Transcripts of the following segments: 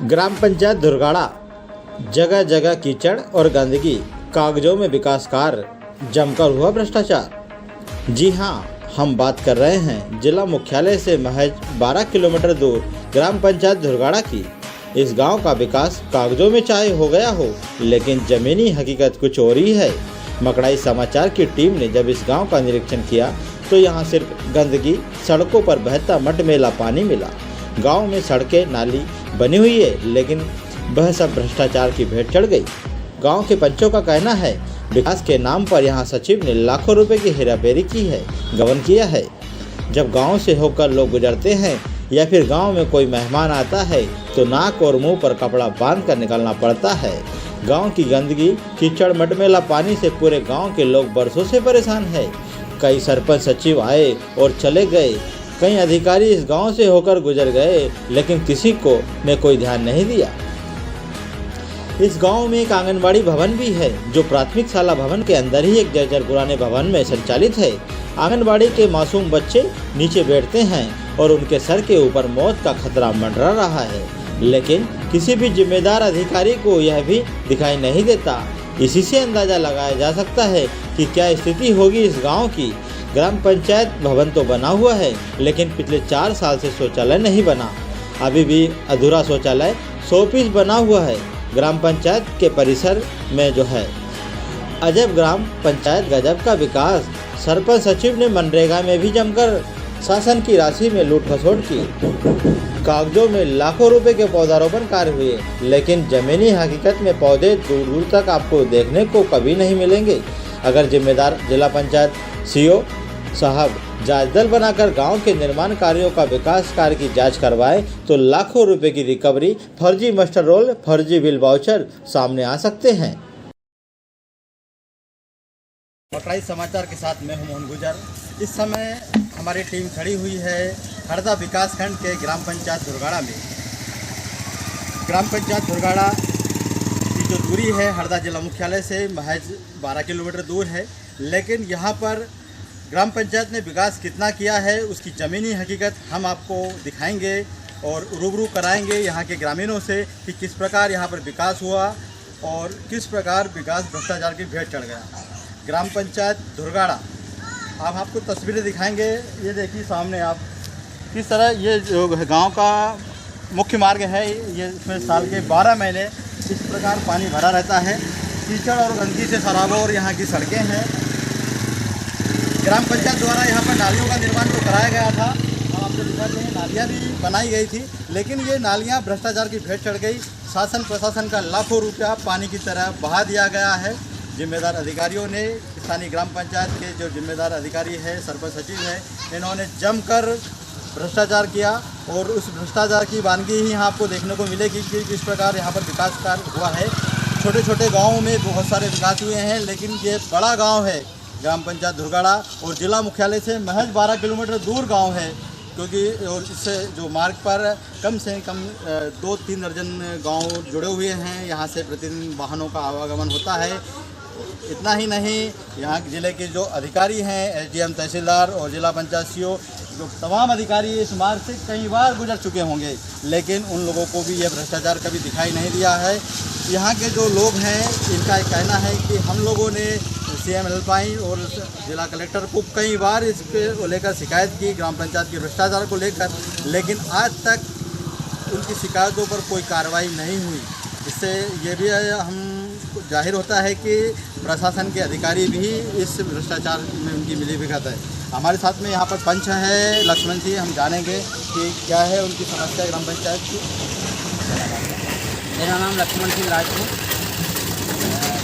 ग्राम पंचायत धुरगाड़ा, जगह जगह कीचड़ और गंदगी, कागजों में विकास कार्य, जमकर हुआ भ्रष्टाचार। जी हाँ, हम बात कर रहे हैं जिला मुख्यालय से महज 12 किलोमीटर दूर ग्राम पंचायत धुरगाड़ा की। इस गांव का विकास कागजों में चाहे हो गया हो, लेकिन जमीनी हकीकत कुछ और ही है। मकड़ाई समाचार की टीम ने जब इस गांव का निरीक्षण किया तो यहां सिर्फ गंदगी, सड़कों पर बहता मटमैला पानी मिला। गांव में सड़कें नाली बनी हुई है, लेकिन वह सब भ्रष्टाचार की भेंट चढ़ गई। गांव के पंचों का कहना है विकास के नाम पर यहां सचिव ने लाखों रुपए की हेराफेरी की है, गबन किया है। जब गांव से होकर लोग गुजरते हैं या फिर गांव में कोई मेहमान आता है तो नाक और मुंह पर कपड़ा बांध कर निकलना पड़ता है। गांव की गंदगी, कीचड़, मटमैला पानी से पूरे गांव के लोग बरसों से परेशान है। कई सरपंच सचिव आए और चले गए, कई अधिकारी इस गांव से होकर गुजर गए, लेकिन किसी को ने कोई ध्यान नहीं दिया। इस गांव में एक आंगनबाड़ी भवन भी है, जो प्राथमिक शाला भवन के अंदर ही एक जर्जर पुराने भवन में संचालित है। आंगनबाड़ी के मासूम बच्चे नीचे बैठते हैं और उनके सर के ऊपर मौत का खतरा मंडरा रहा है, लेकिन किसी भी जिम्मेदार अधिकारी को यह भी दिखाई नहीं देता। इसी से अंदाजा लगाया जा सकता है कि क्या स्थिति होगी इस गांव की। ग्राम पंचायत भवन तो बना हुआ है, लेकिन पिछले 4 साल से शौचालय नहीं बना। अभी भी अधूरा शौचालय 100 पीस बना हुआ है ग्राम पंचायत के परिसर में जो है। अजब ग्राम पंचायत गजब का विकास। सरपंच सचिव ने मनरेगा में भी जमकर शासन की राशि में लूट खसोट की। कागजों में लाखों रुपए के पौधारोपण कार्य हुए, लेकिन जमीनी हकीकत में पौधे दूर दूर तक आपको देखने को कभी नहीं मिलेंगे। अगर जिम्मेदार जिला पंचायत सीओ साहब जांच दल बनाकर गांव के निर्माण कार्यों का विकास कार्य की जांच करवाए तो लाखों रुपए की रिकवरी, फर्जी मास्टर रोल, फर्जी बिल वाउचर सामने आ सकते हैं। मकड़ाई समाचार के साथ मैं हूं मोहन गुजर। इस समय हमारी टीम खड़ी हुई है हरदा विकासखंड के ग्राम पंचायत धुरगाड़ा में। ग्राम पंचायत धुरगाड़ा की जो दूरी है हरदा जिला मुख्यालय से महज 12 किलोमीटर दूर है, लेकिन यहाँ पर ग्राम पंचायत ने विकास कितना किया है उसकी ज़मीनी हकीकत हम आपको दिखाएंगे और रूबरू कराएंगे यहाँ के ग्रामीणों से कि किस प्रकार यहाँ पर विकास हुआ और किस प्रकार विकास भ्रष्टाचार की भेंट चढ़ गया। ग्राम पंचायत धुरगाड़ा, आप आपको तस्वीरें दिखाएंगे। ये देखिए सामने आप किस तरह ये जो गांव का मुख्य मार्ग है, ये इसमें साल के 12 महीने इस प्रकार पानी भरा रहता है। कीचड़ और गंदगी से सराबोर यहाँ की सड़कें हैं। ग्राम पंचायत द्वारा यहाँ पर नालियों का निर्माण तो कराया गया था, हम आपको दिखाते हैं। नालियाँ भी बनाई गई थी, लेकिन ये नालियाँ भ्रष्टाचार की भेंट चढ़ गई। शासन प्रशासन का लाखों रुपया पानी की तरह बहा दिया गया है। जिम्मेदार अधिकारियों ने, स्थानीय ग्राम पंचायत के जो जिम्मेदार अधिकारी है, सरपंच सचिव है, इन्होंने जमकर भ्रष्टाचार किया और उस भ्रष्टाचार की वानगी ही यहाँ आपको देखने को मिलेगी कि किस प्रकार यहाँ पर विकास कार्य हुआ है। छोटे छोटे गाँवों में बहुत सारे विकास हुए हैं, लेकिन ये बड़ा गाँव है ग्राम पंचायत धुरगाड़ा और जिला मुख्यालय से महज 12 किलोमीटर दूर गांव है, क्योंकि और इससे जो मार्ग पर कम से कम 2-3 दर्जन गांव जुड़े हुए हैं। यहाँ से प्रतिदिन वाहनों का आवागमन होता है। इतना ही नहीं, यहाँ जिले के जो अधिकारी हैं, एसडीएम, तहसीलदार और जिला पंचायत सीओ, जो तमाम अधिकारी इस मार्ग से कई बार गुजर चुके होंगे, लेकिन उन लोगों को भी यह भ्रष्टाचार कभी दिखाई नहीं दिया है। यहाँ के जो लोग हैं, इनका एक कहना है कि हम लोगों ने सीएम हेल्पलाइन और जिला कलेक्टर को कई बार इसके लेकर शिकायत की, ग्राम पंचायत के भ्रष्टाचार को लेकर, लेकिन आज तक उनकी शिकायतों पर कोई कार्रवाई नहीं हुई। इससे ये भी हम जाहिर होता है कि प्रशासन के अधिकारी भी इस भ्रष्टाचार में उनकी मिलीभगत है। हमारे साथ में यहाँ पर पंच है लक्ष्मण जी, हम जानेंगे कि क्या है उनकी समस्या ग्राम पंचायत की। मेरा नाम लक्ष्मण सिंह राजपूत,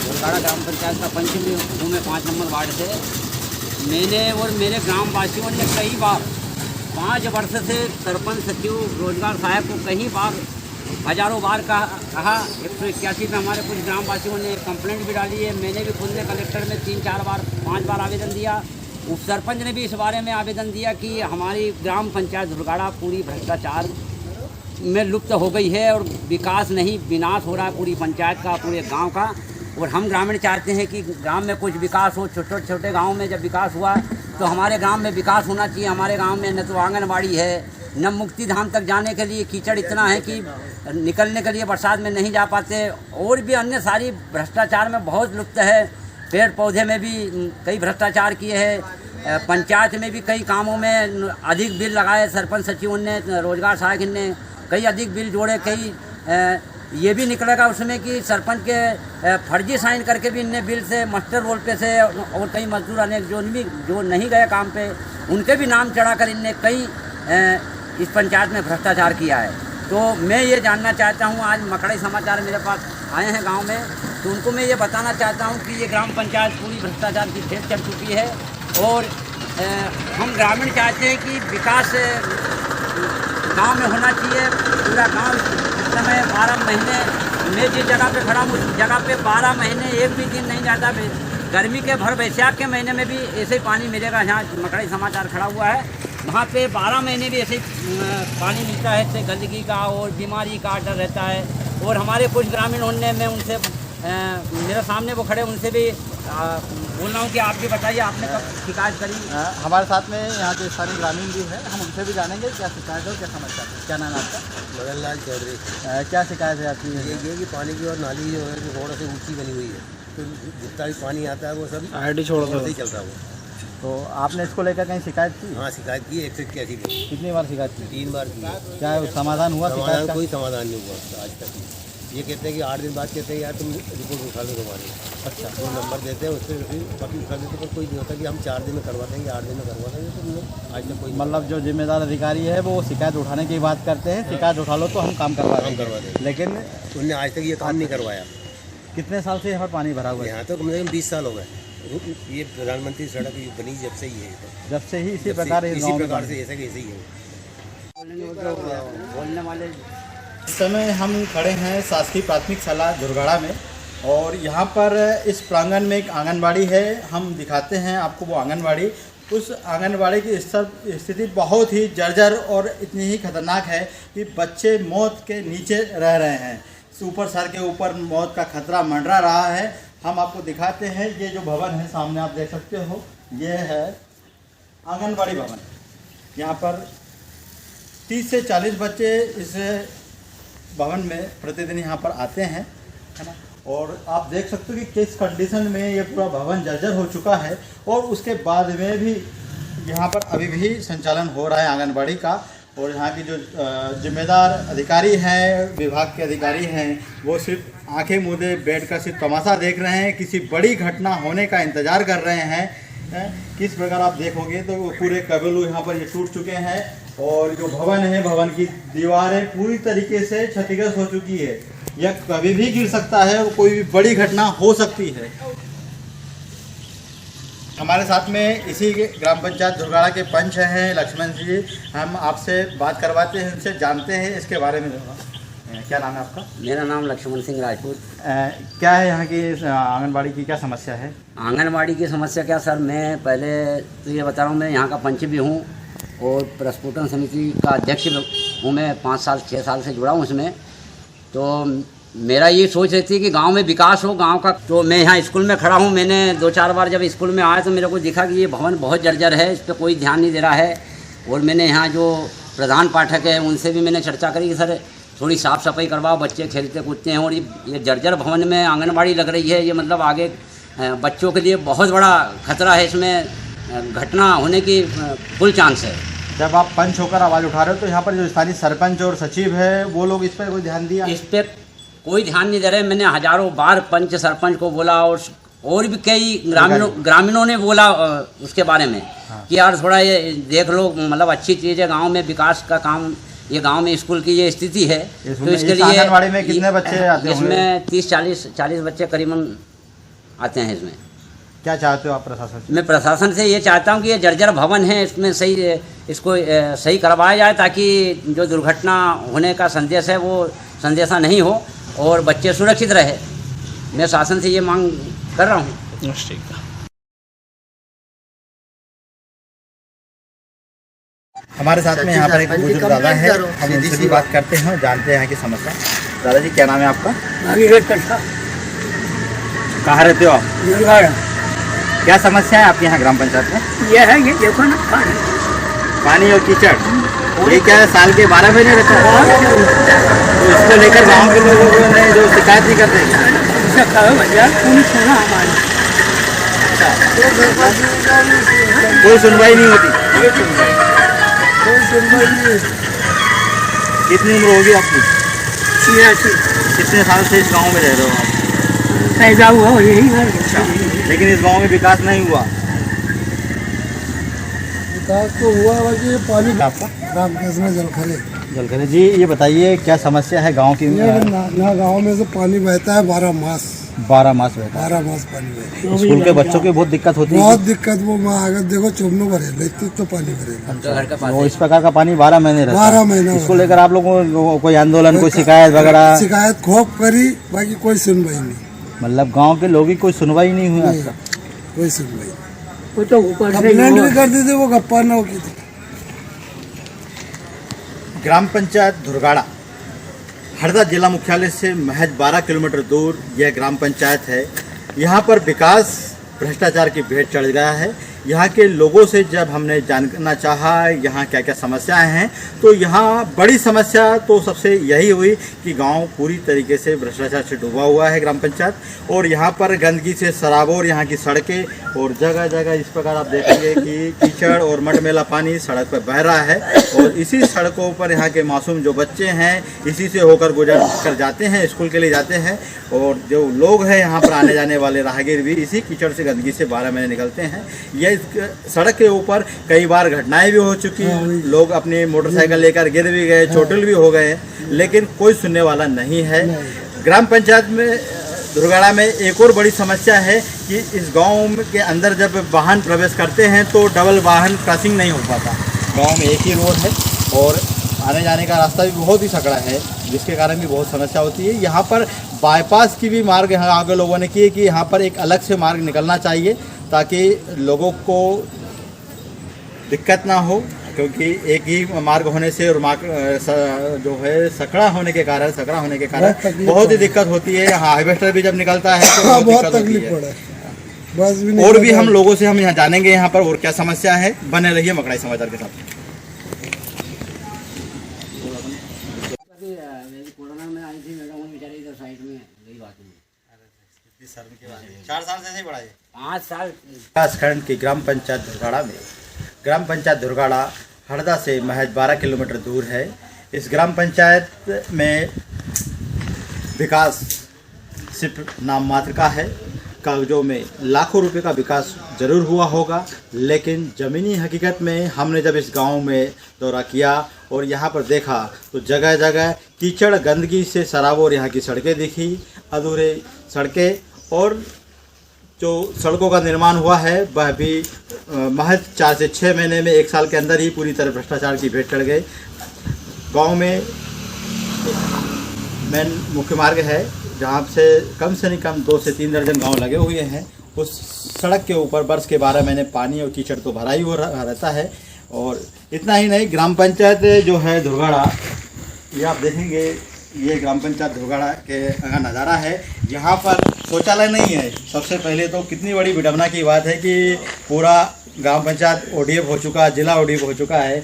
धुरगाड़ा ग्राम पंचायत का पंच भी हूँ मैं, 5 नंबर वार्ड से। मैंने और मेरे ग्रामवासियों ने कई बार 5 वर्ष से सरपंच सचिव रोजगार सहायक को कई बार हजारों बार कहा। 181 में हमारे कुछ ग्रामवासियों ने कंप्लेंट भी डाली है। मैंने भी खुद ने कलेक्टर में 3-4 बार 5 बार आवेदन दिया। उप सरपंच ने भी इस बारे में आवेदन दिया कि हमारी ग्राम पंचायत धुरगाड़ा पूरी भ्रष्टाचार में लुप्त हो गई है और विकास नहीं, विनाश हो रहा है पूरी पंचायत का, पूरे गांव का। और हम ग्रामीण चाहते हैं कि ग्राम में कुछ विकास हो। छोटे छोटे गाँव में जब विकास हुआ तो हमारे गांव में विकास होना चाहिए। हमारे गांव में न तो आंगनबाड़ी है, न मुक्ति धाम तक जाने के लिए कीचड़ इतना है कि निकलने के लिए बरसात में नहीं जा पाते। और भी अन्य सारी भ्रष्टाचार में बहुत लुप्त है। पेड़ पौधे में भी कई भ्रष्टाचार किए हैं। पंचायत में भी कई कामों में अधिक बिल लगाए। सरपंच सचिव ने, रोजगार सहायक ने कई अधिक बिल जोड़े। कई ये भी निकलेगा उसमें कि सरपंच के फर्जी साइन करके भी इनने बिल से मास्टर रोल पे से और कई मजदूर अनेक जो नहीं गए काम पे उनके भी नाम चढ़ाकर इनने कई इस पंचायत में भ्रष्टाचार किया है। तो मैं ये जानना चाहता हूँ, आज मकड़ई समाचार मेरे पास आए हैं गांव में, तो उनको मैं ये बताना चाहता हूँ कि ये ग्राम पंचायत पूरी भ्रष्टाचार की फेर चढ़ चुकी है। और हम ग्रामीण चाहते हैं कि विकास गांव में होना चाहिए। पूरा गांव इस समय 12 महीने, मैं जिस जगह पे खड़ा हूँ उस जगह पे 12 महीने एक भी दिन नहीं जाता। गर्मी के भर बैसाख के महीने में भी ऐसे ही पानी मिलेगा। यहाँ मकड़ई समाचार खड़ा हुआ है, वहाँ पे 12 महीने भी ऐसे पानी मिलता है। इससे गंदगी का और बीमारी का डर रहता है। और हमारे कुछ ग्रामीण होने में उनसे मेरे सामने वो खड़े, उनसे भी बोल रहा हूँ कि आप भी बताइए, आपने कब शिकायत करी? हमारे साथ में यहाँ के स्थानीय ग्रामीण भी हैं, हम उनसे भी जानेंगे क्या शिकायत है और क्या समस्या है। क्या नाम है आपका? मदन लाल चौधरी। क्या शिकायत है आपकी? ये कि पानी की और नाली जो है वो रोड से ऊंची बनी हुई है, तो जितना भी पानी आता है वो सब आईडी छोड़ दो ही चलता है वो। तो आपने इसको लेकर कहीं शिकायत की? हाँ, शिकायत की 181 की। कितनी बार शिकायत की? 3 बार की। क्या समाधान हुआ शिकायत का? कोई समाधान नहीं हुआ आज तक। ये कहते हैं कि 8 दिन बाद कहते हैं यार तुम रिपोर्ट उठा लो तुम्हारी। अच्छा, वो नंबर देते हैं, उस पर बाकी उठा देते, पर कोई नहीं होता कि हम 4 दिन में करवा देंगे, 8 दिन में करवा देंगे। तो आज तक कोई, मतलब जो जिम्मेदार अधिकारी है वो शिकायत उठाने की बात करते हैं, शिकायत उठा लो तो हम काम करवा देंगे, लेकिन उनने आज तक ये काम नहीं करवाया। कितने साल से यहाँ पर पानी भरा हुआ है? यहाँ तो कम से कम 20 साल हो गए। ये प्रधानमंत्री सड़क बनी जब से ही है, जब से ही इसी प्रकार से ऐसा कैसे ही है। बोलने वाले इस समय हम खड़े हैं शासकीय प्राथमिक शाला दुर्गाड़ा में, और यहाँ पर इस प्रांगण में एक आंगनबाड़ी है। हम दिखाते हैं आपको वो आंगनबाड़ी। उस आंगनबाड़ी की स्थिति बहुत ही जर्जर और इतनी ही खतरनाक है कि बच्चे मौत के नीचे रह रहे हैं। ऊपर सर के ऊपर मौत का खतरा मंडरा रहा है। हम आपको दिखाते हैं, ये जो भवन है सामने आप देख सकते हो, ये है आंगनबाड़ी भवन। यहाँ पर 30 से 40 बच्चे इस भवन में प्रतिदिन यहाँ पर आते हैं, है ना। और आप देख सकते हो कि किस कंडीशन में ये पूरा भवन जर्जर हो चुका है। और उसके बाद में भी यहाँ पर अभी भी संचालन हो रहा है आंगनबाड़ी का। और यहाँ की जो जिम्मेदार अधिकारी हैं, विभाग के अधिकारी हैं, वो सिर्फ आंखें मूंदे बैठकर सिर्फ तमाशा देख रहे हैं। किसी बड़ी घटना होने का इंतज़ार कर रहे हैं। किस प्रकार आप देखोगे तो पूरे कबीलू यहाँ पर ये टूट चुके हैं, और जो भवन है, भवन की दीवारें पूरी तरीके से क्षतिग्रस्त हो चुकी है। यह कभी भी गिर सकता है, कोई भी बड़ी घटना हो सकती है। हमारे साथ में इसी ग्राम पंचायत दुर्गाड़ा के पंच हैं लक्ष्मण जी। हम आपसे बात करवाते हैं, उनसे जानते हैं इसके बारे में। क्या नाम है आपका? मेरा नाम लक्ष्मण सिंह राजपूत। क्या है यहाँ की आंगनबाड़ी की क्या समस्या है? आंगनबाड़ी की समस्या क्या सर, मैं पहले तो ये बता रहा हूँ, मैं यहाँ का पंच भी हूँ और प्रस्फुटन समिति का अध्यक्ष हूँ। मैं 5-6 साल से जुड़ा हूँ इसमें। तो मेरा ये सोच रहती है कि गांव में विकास हो, गांव का। तो मैं यहाँ स्कूल में खड़ा हूँ। मैंने 2-4 बार जब स्कूल में आया तो मेरे को दिखा कि ये भवन बहुत जर्जर है, इस पर कोई ध्यान नहीं दे रहा है। और मैंने यहाँ जो प्रधान पाठक है उनसे भी मैंने चर्चा करी कि सर थोड़ी साफ़ सफाई करवाओ, बच्चे खेलते कूदते हैं। और ये जर्जर भवन में आंगनबाड़ी लग रही है, ये मतलब आगे बच्चों के लिए बहुत बड़ा खतरा है। इसमें घटना होने की फुल चांस है। जब आप पंच होकर आवाज़ उठा रहे हो तो यहाँ पर जो स्थानीय सरपंच और सचिव है वो लोग इस पर कोई ध्यान दिया? इस पर कोई ध्यान नहीं दे रहे। मैंने हजारों बार पंच सरपंच को बोला, और भी कई ग्रामीणों ने बोला उसके बारे में। हाँ। कि यार थोड़ा ये देख लो, मतलब अच्छी चीज़ है, गांव में विकास का काम, ये गांव में स्कूल की ये स्थिति है। तो इसके लिए आंगनबाड़ी में कितने बच्चे आते हैं? इसमें 30-40 बच्चे करीबन आते हैं इसमें। क्या चाहते हो आप प्रशासन से? मैं प्रशासन से ये चाहता हूँ कि ये जर्जर भवन है, इसमें इसको सही करवाया जाए, ताकि जो दुर्घटना होने का संदेश है वो संदेशा नहीं हो और बच्चे सुरक्षित रहे। मैं शासन से ये मांग कर रहा हूँ। ठीक है। हमारे साथ में यहाँ पर एक बुजुर्ग दादा है, हम उनसे भी बात करते हैं, जानते हैं यहाँ की समस्या। दादाजी क्या नाम है आपका? कहाँ रहते हो आप? क्या समस्या है आपके यहाँ ग्राम पंचायत में? ये है, ये देखो ना, पानी और कीचड़। ये क्या है, साल के 12 महीने रहता है? तो इसको लेकर गांव के लोगों को ने जो शिकायत नहीं करते क्या? भैया पुलिस है ना हमारी, कोई सुनवाई नहीं होती। कोई सुनवाई नहीं। कितनी उम्र होगी आपकी? 86 कितने साल से इस गांव में रह रहे हो आप? पैदा हुआ हो यही घर। लेकिन इस गांव में विकास नहीं हुआ। विकास तो हुआ बाकी पानी आपका रामकृष्ण जलखरे। जलखरे जी, ये बताइए क्या समस्या है गांव की? यहाँ गाँव में से पानी बहता है 12 मास 12 मास रहता है। 12 मास पानी बहता है। स्कूल के बच्चों की बहुत दिक्कत होती है। बहुत दिक्कत, वो अगर देखो चुमनो भरे लेते तो पानी भरेगा। वो इस प्रकार का पानी 12 महीने रहता है। 12 महीने इसको लेकर आप लोगों को कोई आंदोलन, कोई शिकायत वगैरह? शिकायत खूब करी, बाकी कोई सुनवाई नहीं। मतलब गांव के लोगों की कोई सुनवाई नहीं हुई आज तक? कोई सुनवाई नहीं। वो तो ऊपर कंप्लेंट भी कर दी थी, वो गप्पा न हो की थी। ग्राम पंचायत धुरगाड़ा हरदा जिला मुख्यालय से महज 12 किलोमीटर दूर यह ग्राम पंचायत है। यहाँ पर विकास भ्रष्टाचार की भेंट चढ़ गया है। यहाँ के लोगों से जब हमने जानना चाहा यहाँ क्या क्या समस्याएं हैं, तो यहाँ बड़ी समस्या तो सबसे यही हुई कि गांव पूरी तरीके से भ्रष्टाचार से डूबा हुआ है ग्राम पंचायत, और यहाँ पर गंदगी से सराबोर यहाँ की सड़कें, और जगह जगह इस प्रकार आप देखेंगे कि कीचड़ और मटमेला पानी सड़क पर बह रहा है, और इसी सड़कों पर यहाँ के मासूम जो बच्चे हैं इसी से होकर गुजर कर जाते हैं, स्कूल के लिए जाते हैं, और जो लोग हैं यहाँ पर आने जाने वाले राहगीर भी इसी कीचड़ से गंदगी से 12 महीने निकलते हैं। यह सड़क के ऊपर कई बार घटनाएं भी हो चुकी हैं, लोग अपनी मोटरसाइकिल लेकर गिर भी गए, चोटिल भी हो गए, लेकिन कोई सुनने वाला नहीं है। ग्राम पंचायत में धुरगाड़ा में एक और बड़ी समस्या है कि इस गांव के अंदर जब वाहन प्रवेश करते हैं तो डबल वाहन क्रॉसिंग नहीं हो पाता। गांव में एक ही रोड है और आने जाने का रास्ता भी बहुत ही सकड़ा है, जिसके कारण भी बहुत समस्या होती है। यहाँ पर बाईपास की भी मार्ग यहाँ के लोगों ने की है कि यहाँ पर एक अलग से मार्ग निकलना चाहिए ताकि लोगों को दिक्कत ना हो, क्योंकि एक ही मार्ग होने से और जो है सकड़ा होने के कारण बहुत ही दिक्कत होती है। यहाँ हार्वेस्टर भी जब निकलता है तो बहुत तकलीफ होती है। बस भी और भी हम लोगों से हम यहाँ जानेंगे यहाँ पर और क्या समस्या है। बने रहिए मकड़ाई समाचार के साथ। कोरोना में आई थी मैडम, बेचारी इधर साइड में यही बात है। 4 साल से नहीं बढ़ाई, 5 साल। विकास खंड की ग्राम पंचायत धुरगाड़ा में, ग्राम पंचायत धुरगाड़ा हरदा से महज 12 किलोमीटर दूर है। इस ग्राम पंचायत में विकास सिर्फ नाम मात्र का है। कागजों में लाखों रुपए का विकास जरूर हुआ होगा, लेकिन ज़मीनी हकीकत में हमने जब इस गांव में दौरा किया और यहाँ पर देखा तो जगह जगह कीचड़ गंदगी से सराबोर यहाँ की सड़कें दिखी, अधूरे सड़कें, और जो सड़कों का निर्माण हुआ है वह भी महज 4 से 6 महीने में, 1 साल के अंदर ही पूरी तरह भ्रष्टाचार की भेंट चढ़ गई। गांव में मेन मुख्य मार्ग है जहाँ से नहीं कम 2 से 3 दर्जन गांव लगे हुए हैं। उस सड़क के ऊपर वर्ष के 12 महीने पानी और कीचड़ तो भरा ही हो रहता है। और इतना ही नहीं, ग्राम पंचायत जो है धुरगाड़ा, ये आप देखेंगे, ये ग्राम पंचायत धुरगाड़ा के का नज़ारा है। यहाँ पर शौचालय नहीं है। सबसे पहले तो कितनी बड़ी विडंबना की बात है कि पूरा ग्राम पंचायत ODF हो चुका, जिला ODF हो चुका है,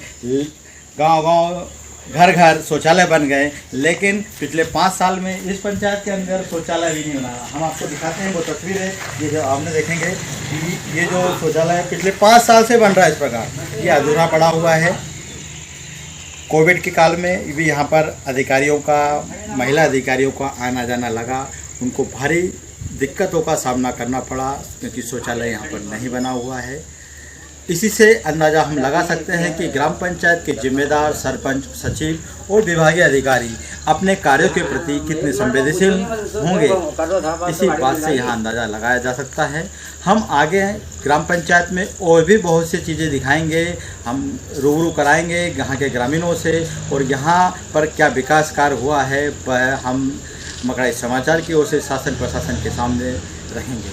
गांव-गांव घर घर शौचालय बन गए, लेकिन पिछले 5 साल में इस पंचायत के अंदर शौचालय भी नहीं बनाया। हम आपको दिखाते हैं वो तस्वीर है, ये जो आपने देखेंगे कि ये जो शौचालय पिछले 5 साल से बन रहा है इस प्रकार, ये अधूरा पड़ा हुआ है। कोविड के काल में भी यहाँ पर अधिकारियों का, महिला अधिकारियों का आना जाना लगा, उनको भारी दिक्कतों का सामना करना पड़ा क्योंकि शौचालय यहाँ पर नहीं बना हुआ है। इसी से अंदाज़ा हम लगा सकते हैं कि ग्राम पंचायत के जिम्मेदार सरपंच, सचिव और विभागीय अधिकारी अपने कार्यों के प्रति कितने संवेदनशील होंगे, इसी बात से यहाँ अंदाज़ा लगाया जा सकता है। हम आगे ग्राम पंचायत में और भी बहुत सी चीज़ें दिखाएंगे, हम रूबरू कराएंगे यहाँ के ग्रामीणों से, और यहाँ पर क्या विकास कार्य हुआ है वह हम मकड़ाई समाचार की ओर से शासन प्रशासन के सामने रहेंगे।